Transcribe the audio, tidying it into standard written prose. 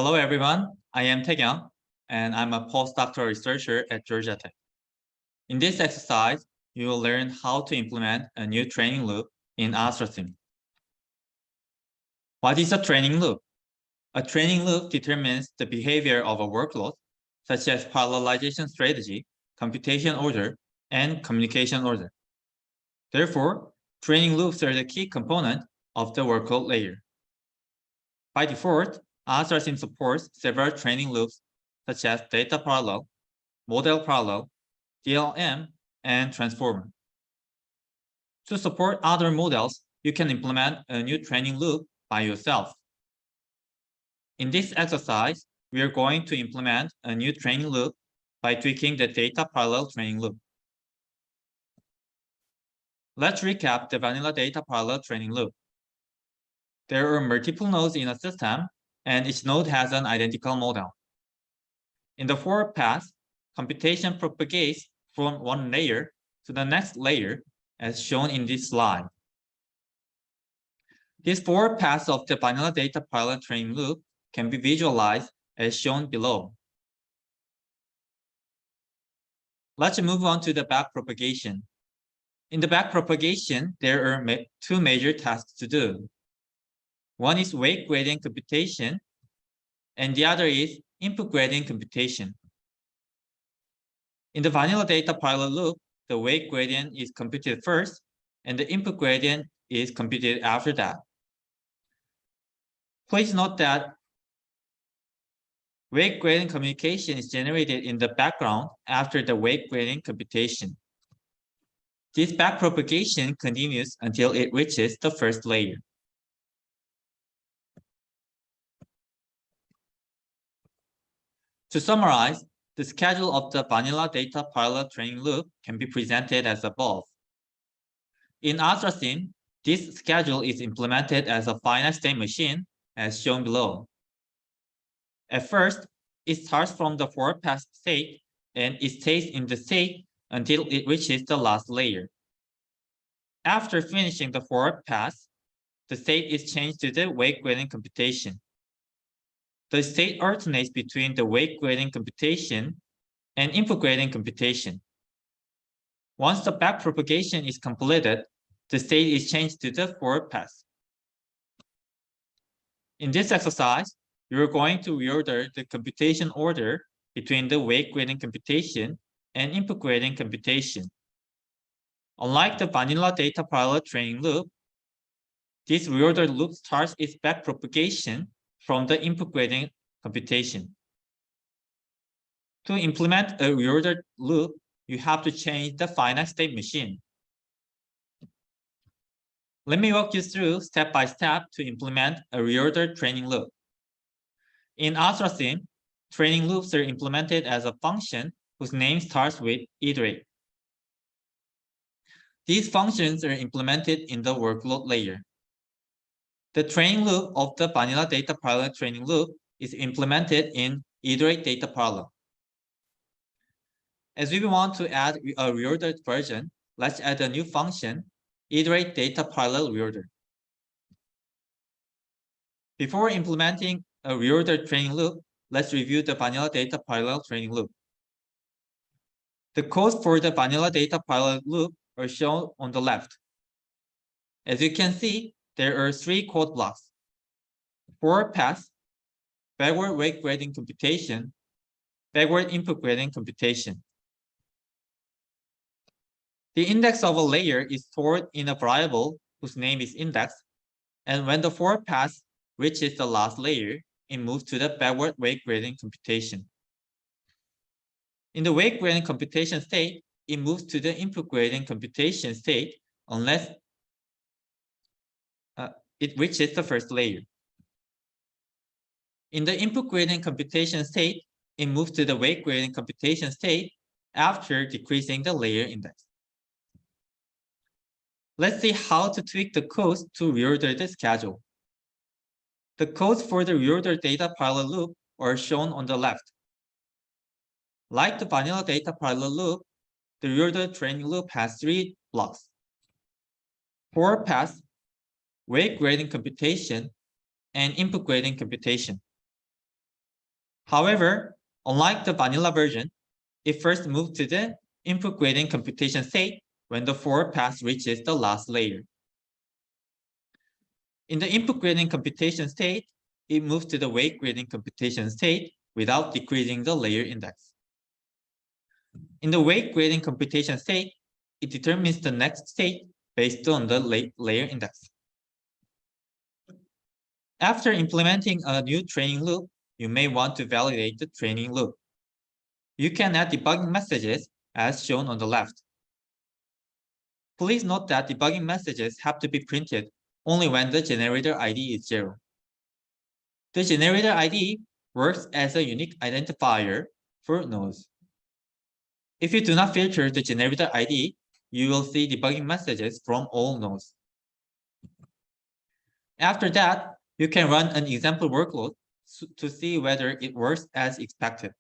Hello, everyone. I am Taekyung, and I'm a postdoctoral researcher at Georgia Tech. In this exercise, you will learn how to implement a new training loop in ASTRA-sim. What is a training loop? A training loop determines the behavior of a workload, such as parallelization strategy, computation order, and communication order. Therefore, training loops are the key component of the workload layer. By default, ASTRA-sim supports several training loops such as data parallel, model parallel, DLM, and transformer. To support other models, you can implement a new training loop by yourself. In this exercise, we are going to implement a new training loop by tweaking the data parallel training loop. Let's recap the vanilla data parallel training loop. There are multiple nodes in a system, and each node has an identical model. In the forward path, computation propagates from one layer to the next layer, as shown in this slide. These four paths of the vanilla data parallel training loop can be visualized as shown below. Let's move on to the backpropagation. In the backpropagation, there are two major tasks to do. One is weight gradient computation, and the other is input gradient computation. In the vanilla data parallel loop, the weight gradient is computed first, and the input gradient is computed after that. Please note that weight gradient communication is generated in the background after the weight gradient computation. This backpropagation continues until it reaches the first layer. To summarize, the schedule of the vanilla data parallel training loop can be presented as above. In ASTRA-sim, this schedule is implemented as a finite state machine, as shown below. At first, it starts from the forward path state, and it stays in the state until it reaches the last layer. After finishing the forward path, the state is changed to the weight gradient computation. The state alternates between the weight gradient computation and input gradient computation. Once the backpropagation is completed, the state is changed to the forward path. In this exercise, you're going to reorder the computation order between the weight gradient computation and input gradient computation. Unlike the vanilla data parallel training loop, this reordered loop starts its backpropagation from the input gradient computation. To implement a reordered loop, you have to change the finite state machine. Let me walk you through step by step to implement a reordered training loop. In ASTRA-sim, training loops are implemented as a function whose name starts with iterate. These functions are implemented in the workload layer. The training loop of the vanilla data parallel training loop is implemented in iterate data parallel. As we want to add a reordered version, let's add a new function, iterate data parallel reorder. Before implementing a reordered training loop, let's review the vanilla data parallel training loop. The codes for the vanilla data parallel loop are shown on the left. As you can see, there are three code blocks: forward path, backward weight gradient computation, backward input gradient computation. The index of a layer is stored in a variable whose name is index, and when the forward path reaches the last layer, it moves to the backward weight gradient computation. In the weight gradient computation state, it moves to the input gradient computation state unless it reaches the first layer. In the input gradient computation state, it moves to the weight gradient computation state after decreasing the layer index. Let's see how to tweak the codes to reorder the schedule. The codes for the reorder data parallel loop are shown on the left. Like the vanilla data parallel loop, the reorder training loop has three blocks: forward path, weight gradient computation, and input gradient computation. However, unlike the vanilla version, it first moves to the input gradient computation state when the forward pass reaches the last layer. In the input gradient computation state, it moves to the weight gradient computation state without decreasing the layer index. In the weight gradient computation state, it determines the next state based on the layer index. After implementing a new training loop, you may want to validate the training loop. You can add debugging messages as shown on the left. Please note that debugging messages have to be printed only when the generator ID is 0. The generator ID works as a unique identifier for nodes. If you do not filter the generator ID, you will see debugging messages from all nodes. After that, you can run an example workload to see whether it works as expected.